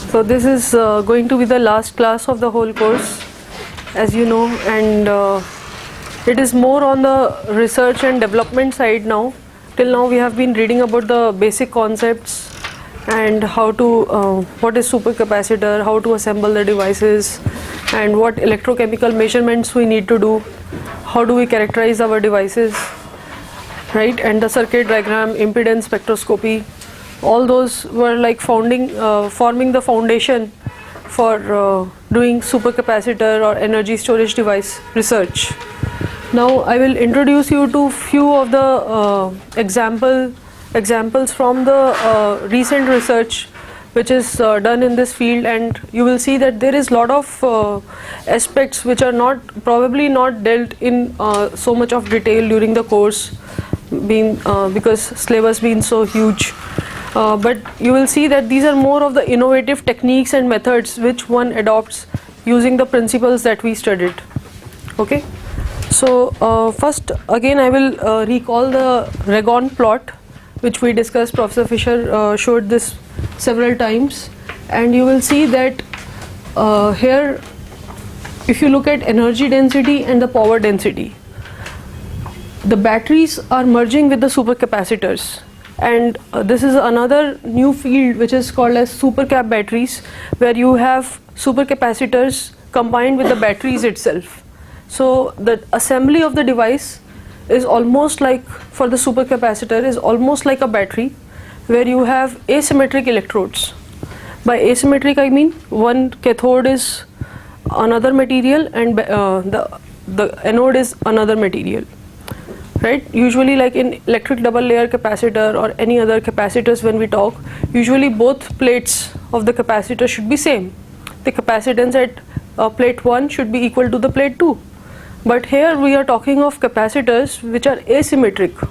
So this is going to be the last class of the whole course, as you know, and it is more on the research and development side now. Till now we have been reading about the basic concepts and how to, what is supercapacitor, how to assemble the devices, and what electrochemical measurements we need to do, how do we characterize our devices, right, and the circuit diagram, impedance spectroscopy. All those were like forming the foundation for doing supercapacitor or energy storage device research. Now I will introduce you to few of the examples from the recent research which is done in this field, and you will see that there is lot of aspects which are probably not dealt in so much of detail during the course, because syllabus being so huge. But you will see that these are more of the innovative techniques and methods which one adopts using the principles that we studied. Okay, so first again I will recall the Ragon plot which we discussed. Professor Fisher showed this several times, and you will see that here if you look at energy density and the power density, the batteries are merging with the supercapacitors. And this is another new field which is called as supercap batteries, where you have supercapacitors combined with the batteries itself. So the assembly of the device is almost like, for the supercapacitor, is almost like a battery, where you have asymmetric electrodes. By asymmetric I mean one cathode is another material and the anode is another material. Right? Usually like in electric double layer capacitor or any other capacitors, when we talk, usually both plates of the capacitor should be same. The capacitance at plate 1 should be equal to the plate 2. But here we are talking of capacitors which are asymmetric.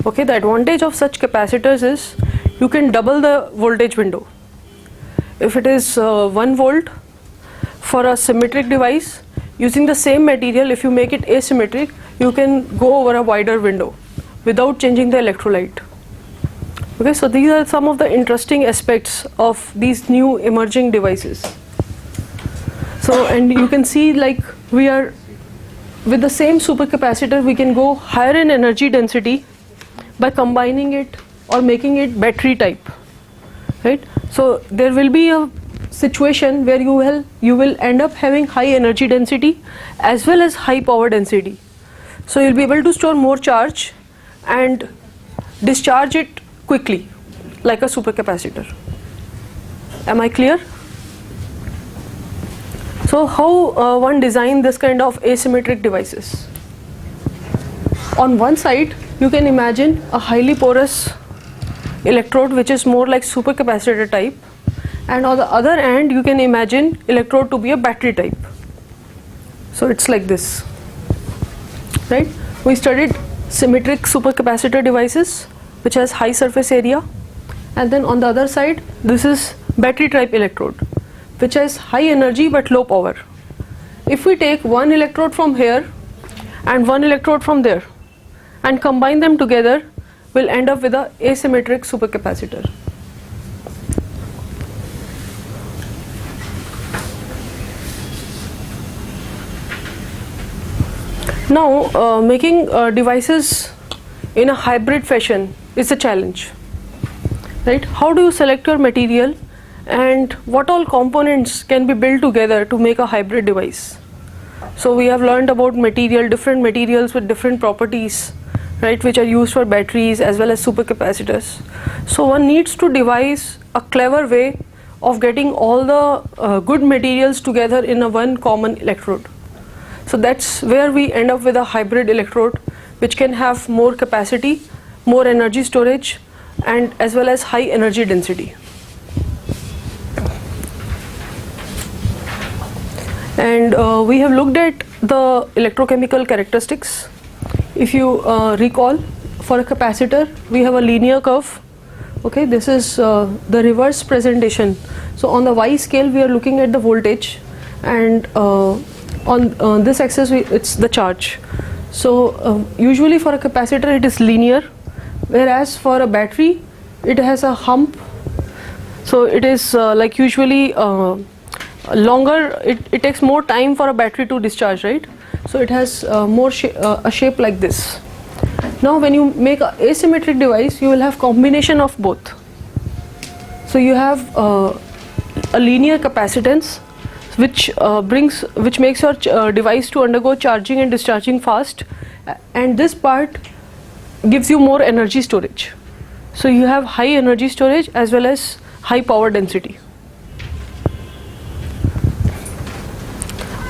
Okay, the advantage of such capacitors is you can double the voltage window. If it is 1 volt for a symmetric device, using the same material, if you make it asymmetric, you can go over a wider window without changing the electrolyte. Okay, so these are some of the interesting aspects of these new emerging devices. So, and you can see like we are with the same supercapacitor, we can go higher in energy density by combining it or making it battery type, right? So there will be a situation where you will end up having high energy density as well as high power density. So you'll be able to store more charge and discharge it quickly like a supercapacitor. Am I clear? So how one design this kind of asymmetric devices? On one side you can imagine a highly porous electrode which is more like supercapacitor type, and on the other end you can imagine electrode to be a battery type. So it's like this. Right? We studied symmetric supercapacitor devices which has high surface area, and then on the other side this is battery type electrode which has high energy but low power. If we take one electrode from here and one electrode from there and combine them together, we'll end up with a asymmetric supercapacitor. Now making devices in a hybrid fashion is a challenge, right? How do you select your material and what all components can be built together to make a hybrid device? So we have learned about different materials with different properties, right, which are used for batteries as well as supercapacitors. So one needs to devise a clever way of getting all the good materials together in a one common electrode. So that's where we end up with a hybrid electrode which can have more capacity, more energy storage, and as well as high energy density. And we have looked at the electrochemical characteristics. If you recall, for a capacitor we have a linear curve. Okay, this is the reverse presentation. So on the Y scale we are looking at the voltage, and on this axis it's the charge. So usually for a capacitor it is linear, whereas for a battery it has a hump. So it is like usually longer, it takes more time for a battery to discharge, right? So it has a shape like this. Now when you make an asymmetric device, you will have combination of both. So you have a linear capacitance which makes your device to undergo charging and discharging fast, and this part gives you more energy storage. So you have high energy storage as well as high power density.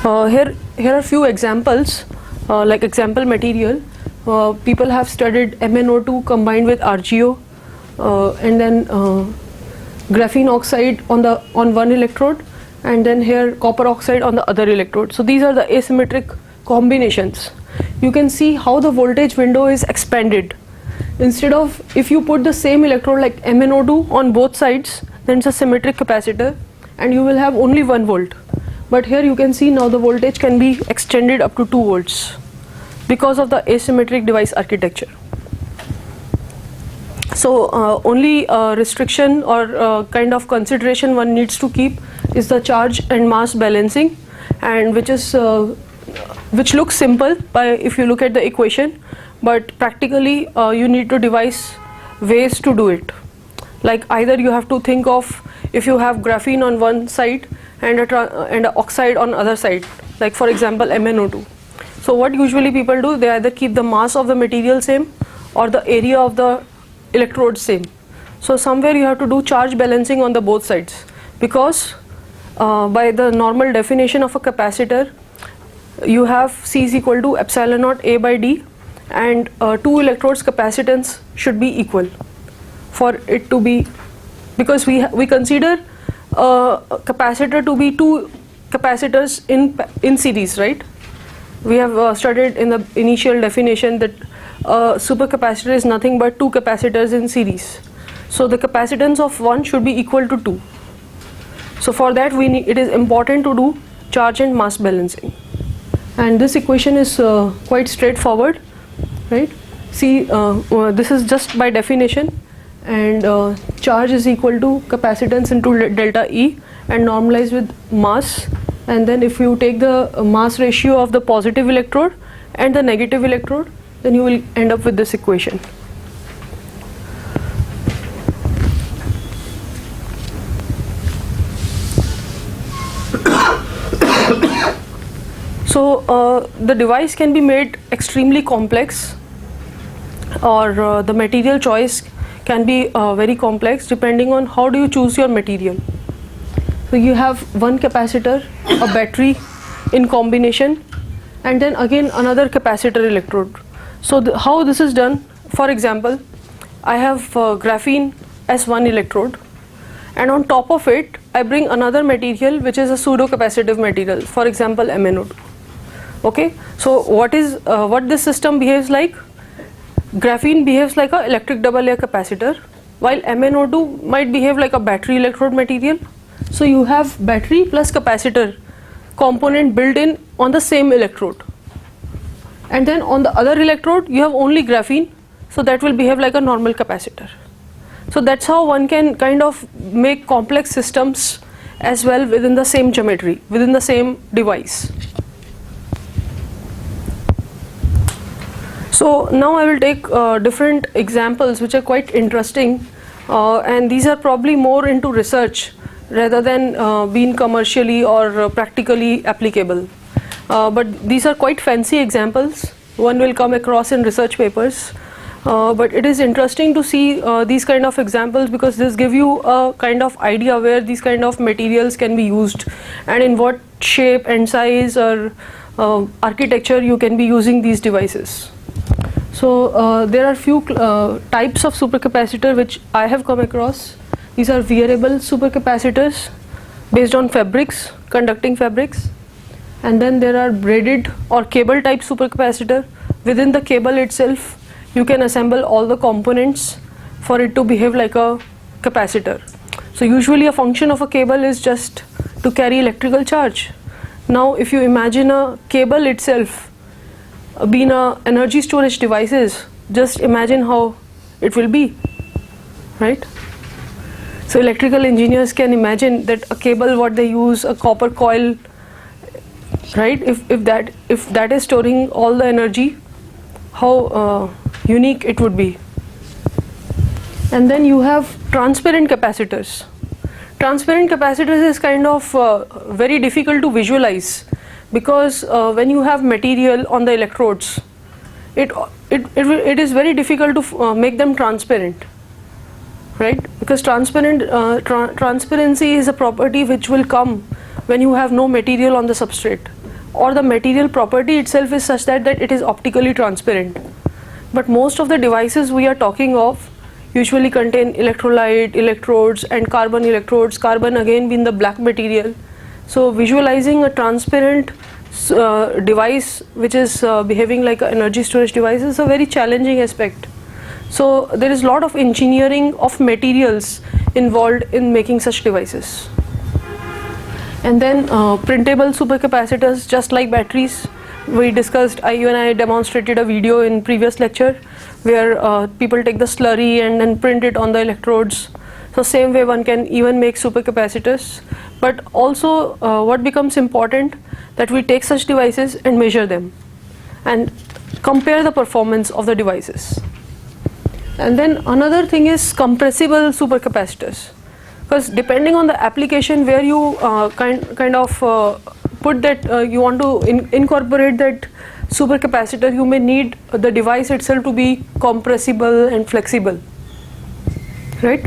Here are few examples, like example material. People have studied MnO2 combined with RgO, and then graphene oxide on one electrode, and then here copper oxide on the other electrode. So these are the asymmetric combinations. You can see how the voltage window is expanded. Instead of, if you put the same electrode like MnO2 on both sides, then it's a symmetric capacitor and you will have only 1 volt. But here you can see now the voltage can be extended up to 2 volts because of the asymmetric device architecture. So only restriction or kind of consideration one needs to keep is the charge and mass balancing, and which looks simple if you look at the equation, but practically you need to devise ways to do it. Like either you have to think of, if you have graphene on one side and an oxide on other side, like for example MnO2. So what usually people do, they either keep the mass of the material same or the area of the electrode same. So somewhere you have to do charge balancing on the both sides, because by the normal definition of a capacitor, you have C is equal to epsilon naught A by D, and two electrodes capacitance should be equal for it to be, because we consider a capacitor to be two capacitors in series, right? We have studied in the initial definition that supercapacitor is nothing but two capacitors in series. So the capacitance of one should be equal to 2. So for that it is important to do charge and mass balancing. And this equation is quite straightforward, right? See, this is just by definition, and charge is equal to capacitance into delta E and normalized with mass. And then if you take the mass ratio of the positive electrode and the negative electrode, then you will end up with this equation. So the device can be made extremely complex, or the material choice can be very complex depending on how do you choose your material. So you have one capacitor, a battery in combination, and then again another capacitor electrode. So how this is done, for example, I have graphene as one electrode, and on top of it I bring another material which is a pseudo capacitive material, for example MnO2. Okay, so what this system behaves like? Graphene behaves like an electric double layer capacitor, while MnO2 might behave like a battery electrode material. So you have battery plus capacitor component built in on the same electrode, and then on the other electrode you have only graphene, so that will behave like a normal capacitor. So that's how one can kind of make complex systems as well within the same geometry, within the same device. So now I will take different examples which are quite interesting, and these are probably more into research rather than being commercially or practically applicable. But these are quite fancy examples. One will come across in research papers. But it is interesting to see these kind of examples, because this give you a kind of idea where these kind of materials can be used and in what shape and size or architecture you can be using these devices. So there are few types of supercapacitor which I have come across. These are wearable supercapacitors based on fabrics, conducting fabrics, and then there are braided or cable type supercapacitor. Within the cable itself you can assemble all the components for it to behave like a capacitor. So usually a function of a cable is just to carry electrical charge. Now if you imagine a cable itself being a energy storage devices, just imagine how it will be, right? So electrical engineers can imagine that a cable what they use, a copper coil, right? If that is storing all the energy, how unique it would be. And then you have transparent capacitors. Transparent capacitors is kind of very difficult to visualize, because when you have material on the electrodes, it is very difficult to make them transparent, right? Because transparency is a property which will come when you have no material on the substrate, or the material property itself is such that it is optically transparent. But most of the devices we are talking of usually contain electrolyte, electrodes, and carbon electrodes, carbon again being the black material. So visualizing a transparent device which is behaving like an energy storage device is a very challenging aspect. So there is a lot of engineering of materials involved in making such devices. And then printable supercapacitors, just like batteries. We discussed, you and I demonstrated a video in previous lecture where people take the slurry and then print it on the electrodes. So same way one can even make supercapacitors. But also what becomes important, that we take such devices and measure them and compare the performance of the devices. And then another thing is compressible supercapacitors, because depending on the application where you kind of put that you want to incorporate that supercapacitor, you may need the device itself to be compressible and flexible, right?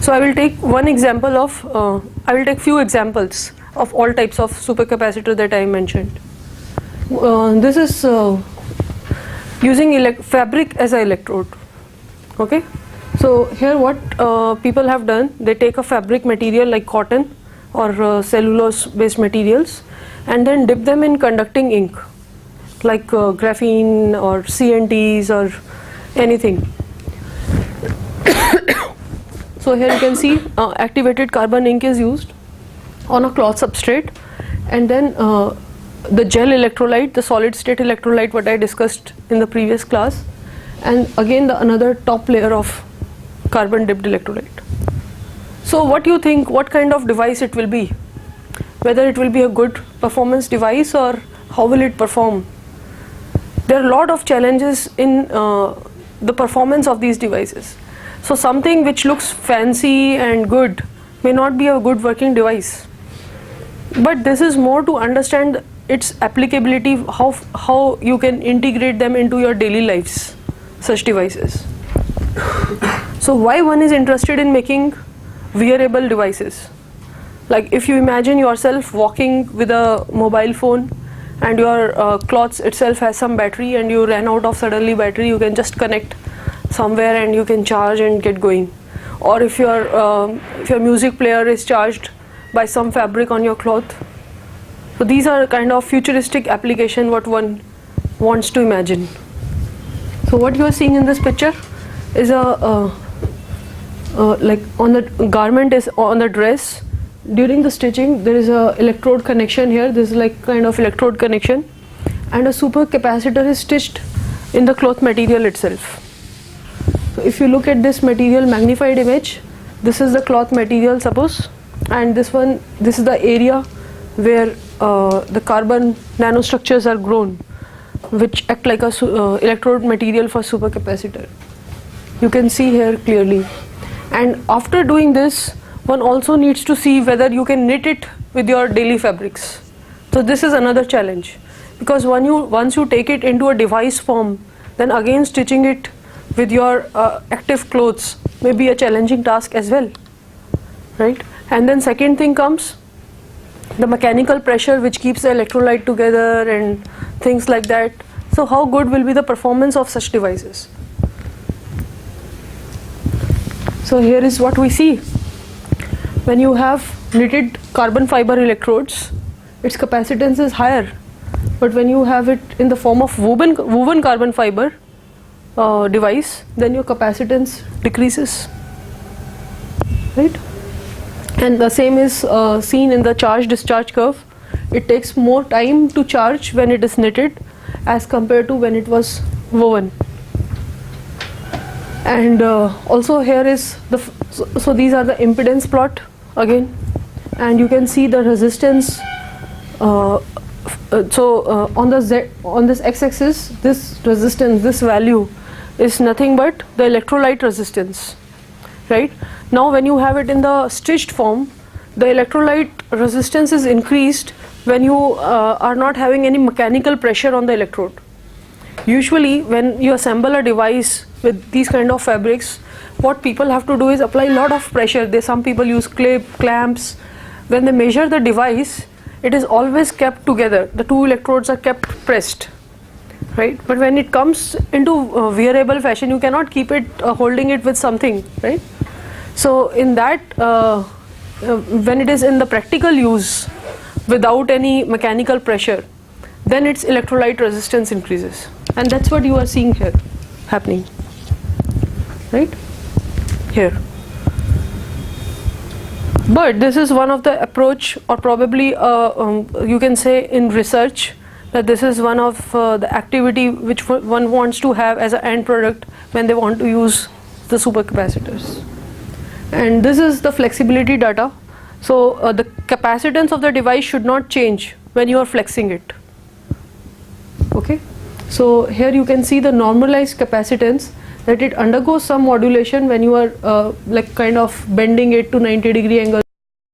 So I will take one example of, I will take few examples of all types of supercapacitor that I mentioned. This is using fabric as an electrode, okay? So here what people have done, they take a fabric material like cotton or cellulose based materials and then dip them in conducting ink like graphene or CNTs or anything. So here you can see activated carbon ink is used on a cloth substrate, and then the gel electrolyte, the solid state electrolyte what I discussed in the previous class, and again another top layer of carbon dipped electrolyte. So what do you think, what kind of device it will be? Whether it will be a good performance device or how will it perform? There are a lot of challenges in the performance of these devices. So something which looks fancy and good may not be a good working device. But this is more to understand its applicability, how you can integrate them into your daily lives, such devices. So why one is interested in making wearable devices? Like if you imagine yourself walking with a mobile phone and your clothes itself has some battery and you ran out of suddenly battery, you can just connect somewhere and you can charge and get going. Or if your music player is charged by some fabric on your cloth. So these are kind of futuristic application what one wants to imagine. So what you are seeing in this picture is a like on the garment, is on the dress. During the stitching there is a electrode connection here. This is like kind of electrode connection, and a supercapacitor is stitched in the cloth material itself. So if you look at this material magnified image, this is the cloth material suppose, and this is the area where the carbon nanostructures are grown, which act like a electrode material for supercapacitor. You can see here clearly. And after doing this, one also needs to see whether you can knit it with your daily fabrics. So this is another challenge, because once you take it into a device form, then again stitching it with your active clothes may be a challenging task as well, right? And then second thing comes the mechanical pressure which keeps the electrolyte together and things like that. So how good will be the performance of such devices? So here is what we see. When you have knitted carbon fiber electrodes, its capacitance is higher, but when you have it in the form of woven carbon fiber device, then your capacitance decreases, right? And the same is seen in the charge discharge curve. It takes more time to charge when it is knitted as compared to when it was woven. And also here is the So these are the impedance plot again, and you can see the resistance. On this x-axis, this resistance, this value is nothing but the electrolyte resistance, right? Now when you have it in the stitched form, the electrolyte resistance is increased when you are not having any mechanical pressure on the electrode. Usually when you assemble a device with these kind of fabrics, what people have to do is apply a lot of pressure. Some people use clamps. When they measure the device, it is always kept together. The two electrodes are kept pressed, right? But when it comes into wearable fashion, you cannot keep it holding it with something, right? So in that, when it is in the practical use without any mechanical pressure, then its electrolyte resistance increases, and that's what you are seeing here happening, right here. But this is one of the approach, or probably you can say in research, that this is one of the activity which one wants to have as an end product when they want to use the supercapacitors. And this is the flexibility data. So the capacitance of the device should not change when you are flexing it. Okay, so here you can see the normalized capacitance, that it undergoes some modulation when you are like kind of bending it to 90-degree angle.